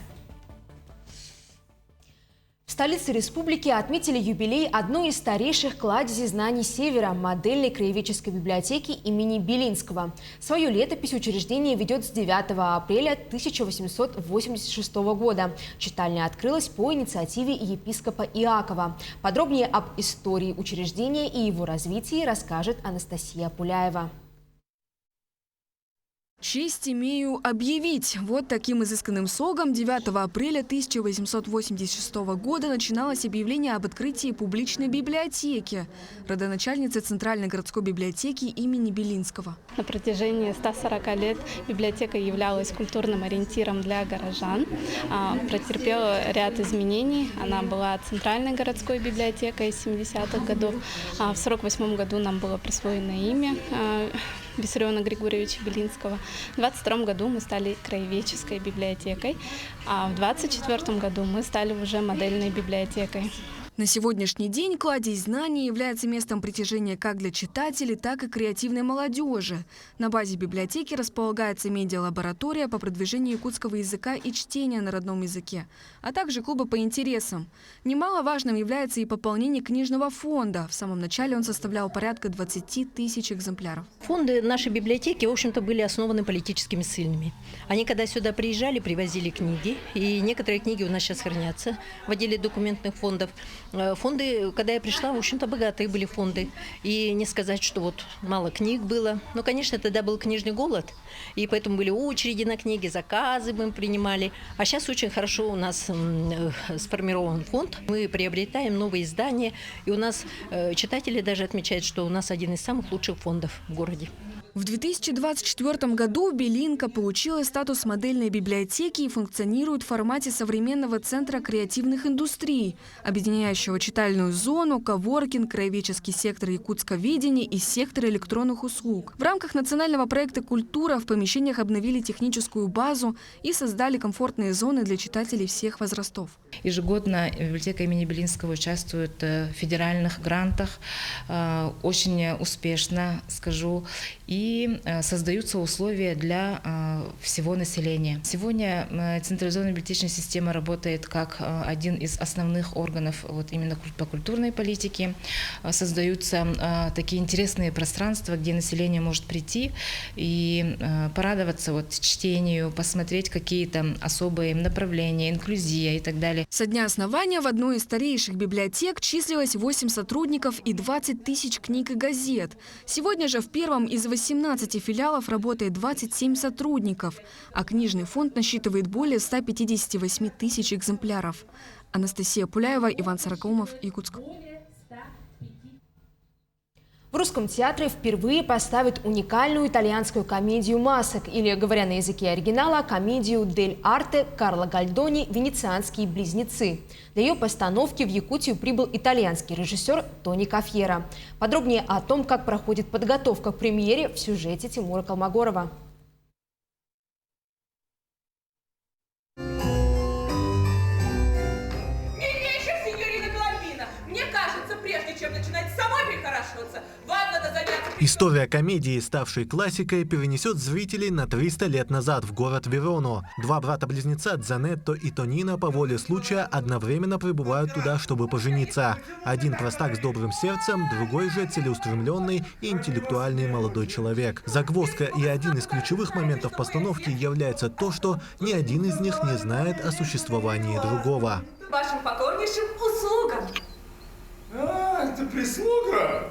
В столице республики отметили юбилей одной из старейших кладезей знаний Севера – модельной краеведческой библиотеки имени Белинского. Свою летопись учреждение ведет с 9 апреля 1886 года. Читальня открылась по инициативе епископа Иакова. Подробнее об истории учреждения и его развитии расскажет Анастасия Пуляева. Честь имею объявить. Вот таким изысканным слогом 9 апреля 1886 года начиналось объявление об открытии публичной библиотеки, родоначальницы Центральной городской библиотеки имени Белинского. На протяжении 140 лет библиотека являлась культурным ориентиром для горожан, претерпела ряд изменений. Она была Центральной городской библиотекой с 70-х годов. В 1948 году нам было присвоено имя Виссариона Григорьевича Белинского. В 1922 году мы стали краеведческой библиотекой, а в 1924 году мы стали уже модельной библиотекой. На сегодняшний день кладезь знаний является местом притяжения как для читателей, так и креативной молодежи. На базе библиотеки располагается медиалаборатория по продвижению якутского языка и чтения на родном языке, а также клубы по интересам. Немаловажным является и пополнение книжного фонда. В самом начале он составлял порядка 20 тысяч экземпляров. Фонды нашей библиотеки, в общем-то, были основаны политическими ссыльными. Они, когда сюда приезжали, привозили книги, и некоторые книги у нас сейчас хранятся в отделе документных фондов. Фонды, когда я пришла, в общем-то, богатые были фонды. И не сказать, что вот мало книг было. Но, конечно, тогда был книжный голод, и поэтому были очереди на книги, заказы мы принимали. А сейчас очень хорошо у нас сформирован фонд. Мы приобретаем новые издания, и у нас читатели даже отмечают, что у нас один из самых лучших фондов в городе. В 2024 году Белинка получила статус модельной библиотеки и функционирует в формате современного центра креативных индустрий, объединяющего читальную зону, коворкинг, краеведческий сектор якутсковедения и сектор электронных услуг. В рамках национального проекта «Культура» в помещениях обновили техническую базу и создали комфортные зоны для читателей всех возрастов. Ежегодно библиотека имени Белинского участвует в федеральных грантах, очень успешно, скажу. И и создаются условия для всего населения. Сегодня централизованная библиотечная система работает как один из основных органов вот именно по культурной политике. Создаются такие интересные пространства, где население может прийти и порадоваться вот чтению, посмотреть какие-то особые направления, инклюзия и так далее. Со дня основания в одной из старейших библиотек числилось 8 сотрудников и 20 тысяч книг и газет. Сегодня же в первом из 18 филиалов работает 27 сотрудников, а книжный фонд насчитывает более 158 тысяч экземпляров. Анастасия Пуляева, Иван Сорокомов, Якутск. В Русском театре впервые поставят уникальную итальянскую комедию масок, или, говоря на языке оригинала, комедию «Дель Арте» Карло Гальдони «Венецианские близнецы». Для ее постановки в Якутию прибыл итальянский режиссер Тони Кафьера. Подробнее о том, как проходит подготовка к премьере, в сюжете Тимура Колмогорова. История комедии, ставшей классикой, перенесет зрителей на 300 лет назад в город Верону. Два брата-близнеца Дзанетто и Тонино по воле случая одновременно прибывают туда, чтобы пожениться. Один простак с добрым сердцем, другой же целеустремленный и интеллектуальный молодой человек. Загвоздка и один из ключевых моментов постановки является то, что ни один из них не знает о существовании другого. Вашим покорнейшим услугам. Это прислуга?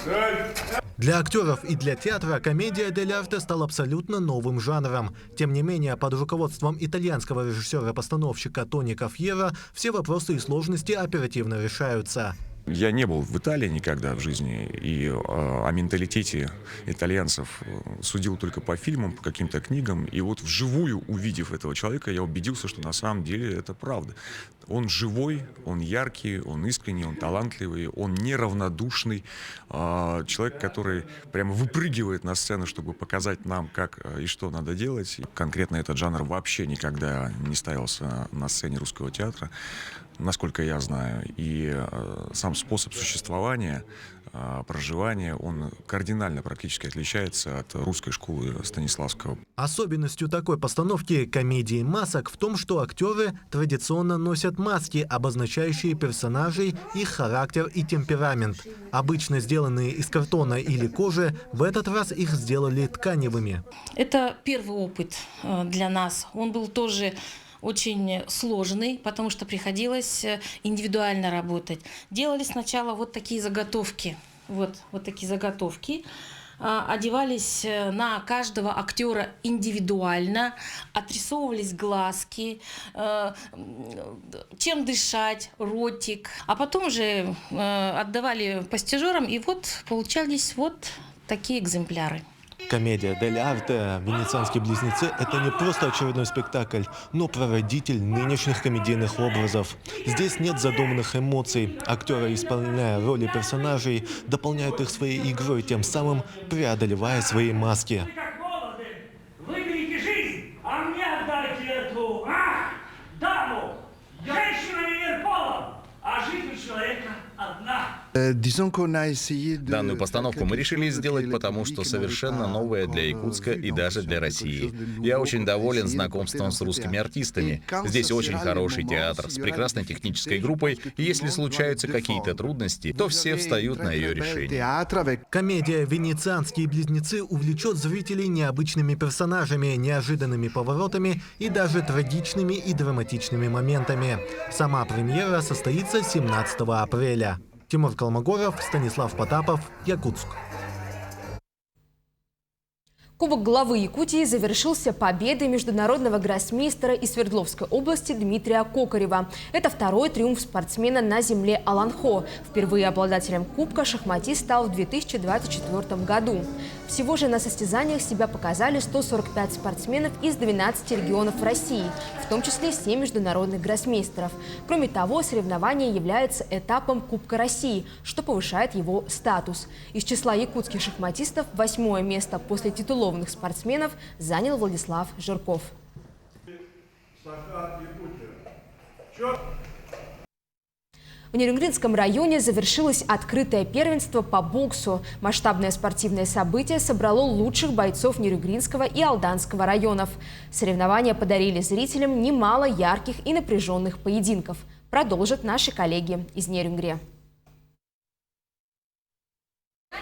Жаль. Для актеров и для театра комедия «Дель Арте» стала абсолютно новым жанром. Тем не менее, под руководством итальянского режиссера-постановщика Тони Кафьера все вопросы и сложности оперативно решаются. Я не был в Италии никогда в жизни, и о менталитете итальянцев судил только по фильмам, по каким-то книгам. И вот вживую, увидев этого человека, я убедился, что на самом деле это правда. Он живой, он яркий, он искренний, он талантливый, он неравнодушный. Человек, который прямо выпрыгивает на сцену, чтобы показать нам, как и что надо делать. Конкретно этот жанр вообще никогда не ставился на сцене русского театра, насколько я знаю. И сам способ существования, проживания, он кардинально практически отличается от русской школы Станиславского. Особенностью такой постановки комедии масок в том, что актеры традиционно носят маски, обозначающие персонажей, их характер и темперамент. Обычно сделанные из картона или кожи, в этот раз их сделали тканевыми. Это первый опыт для нас. Он был тоже очень сложный, потому что приходилось индивидуально работать. Делали сначала вот такие заготовки. Вот такие заготовки. Одевались на каждого актера индивидуально, отрисовывались глазки, чем дышать, ротик. А потом уже отдавали пастижерам, и вот получались вот такие экземпляры. Комедия «Дель Арте» «Венецианские близнецы» — это не просто очередной спектакль, но прародитель нынешних комедийных образов. Здесь нет задуманных эмоций. Актеры, исполняя роли персонажей, дополняют их своей игрой, тем самым преодолевая свои маски. Выберите жизнь, а мне отдайте эту, даму. Женщина не мир полом, а жизнь у человека одна. Данную постановку мы решили сделать, потому что совершенно новая для Якутска и даже для России. Я очень доволен знакомством с русскими артистами. Здесь очень хороший театр с прекрасной технической группой, и если случаются какие-то трудности, то все встают на ее решение. Комедия «Венецианские близнецы» увлечет зрителей необычными персонажами, неожиданными поворотами и даже трагичными и драматичными моментами. Сама премьера состоится 17 апреля. Тимур Колмогоров, Станислав Потапов, Якутск. Кубок главы Якутии завершился победой международного гроссмейстера из Свердловской области Дмитрия Кокарева. Это второй триумф спортсмена на земле Аланхо. Впервые обладателем кубка шахматист стал в 2024 году. Всего же на состязаниях себя показали 145 спортсменов из 12 регионов России, в том числе 7 международных гроссмейстеров. Кроме того, соревнование является этапом Кубка России, что повышает его статус. Из числа якутских шахматистов 8-е место после титулованных спортсменов занял Владислав Жирков. В Нерюнгринском районе завершилось открытое первенство по боксу. Масштабное спортивное событие собрало лучших бойцов Нерюнгринского и Алданского районов. Соревнования подарили зрителям немало ярких и напряженных поединков. Продолжат наши коллеги из Нерюнгри.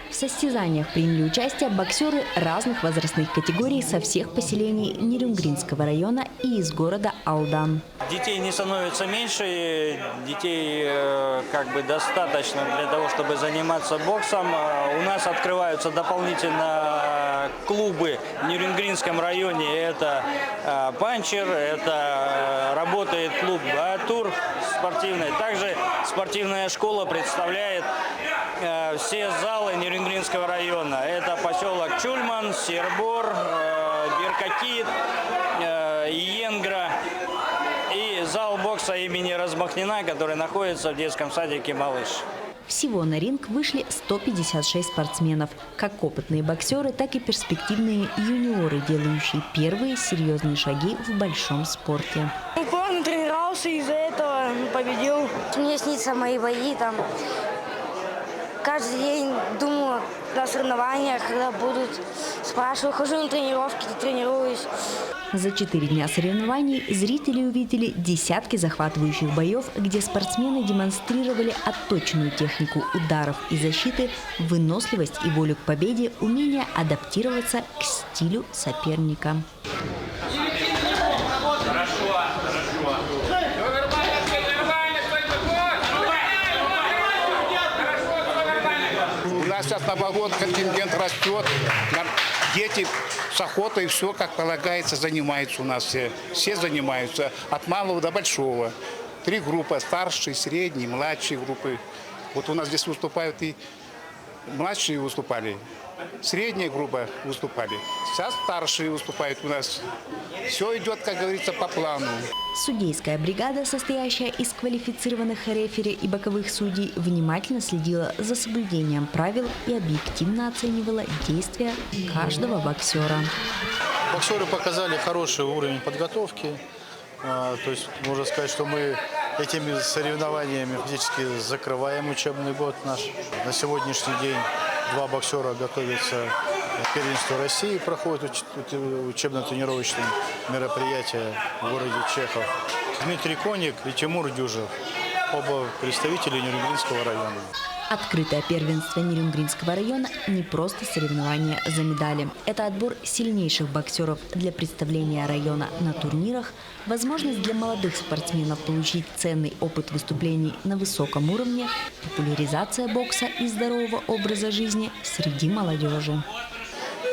В состязаниях приняли участие боксеры разных возрастных категорий со всех поселений Нерюнгринского района и из города Алдан. Детей не становится меньше, детей достаточно для того, чтобы заниматься боксом. У нас открываются дополнительно клубы в Нерюнгринском районе. Это «Панчер», это работает клуб «Тур» спортивный. Также спортивная школа представляет все залы Нерюнгринского района. Это поселок Чульман, Сербор, Беркакит, Иенгра и зал бокса имени Размахнина, который находится в детском садике «Малыш». Всего на ринг вышли 156 спортсменов. Как опытные боксеры, так и перспективные юниоры, делающие первые серьезные шаги в большом спорте. Упорно тренировался, из-за этого победил. Мне снится мои бои там. Каждый день думаю на соревнованиях, когда будут. Спрашиваю, хожу на тренировки, тренируюсь. За 4 дня соревнований зрители увидели десятки захватывающих боев, где спортсмены демонстрировали отточенную технику ударов и защиты, выносливость и волю к победе, умение адаптироваться к стилю соперника. У нас сейчас наоборот контингент растет. Дети с охотой все, как полагается, занимаются у нас все. Все занимаются от малого до большого. 3 группы: старшие, средние, младшие группы. Вот у нас здесь выступают и младшие выступали, средняя группа выступали. Сейчас старшие выступают у нас. Все идет, как говорится, по плану. Судейская бригада, состоящая из квалифицированных рефери и боковых судей, внимательно следила за соблюдением правил и объективно оценивала действия каждого боксера. Боксеры показали хороший уровень подготовки. То есть можно сказать, что мы этими соревнованиями фактически закрываем учебный год наш. На сегодняшний день 2 боксера готовятся к первенству России, проходят учебно-тренировочные мероприятия в городе Чехов. Дмитрий Коник и Тимур Дюжев, оба представители Нерюнгринского района. Открытое первенство Нерюнгринского района не просто соревнования за медали. Это отбор сильнейших боксеров для представления района на турнирах, возможность для молодых спортсменов получить ценный опыт выступлений на высоком уровне, популяризация бокса и здорового образа жизни среди молодежи.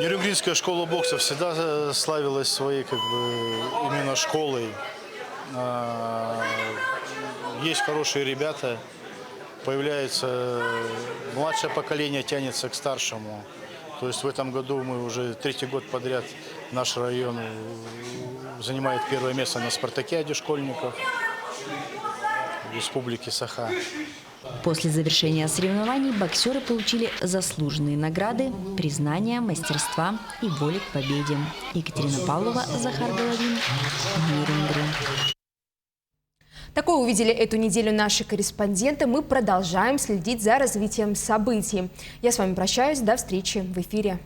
Нерюнгринская школа бокса всегда славилась своей именно школой. Есть хорошие ребята. Появляется младшее поколение, тянется к старшему. То есть в этом году мы уже 3-й год подряд наш район занимает 1-е место на спартакиаде школьников Республики Саха. После завершения соревнований боксеры получили заслуженные награды, признания, мастерства и воли к победе. Екатерина Павлова, Захар Головин, Нерюнгри. Такое увидели эту неделю наши корреспонденты. Мы продолжаем следить за развитием событий. Я с вами прощаюсь. До встречи в эфире.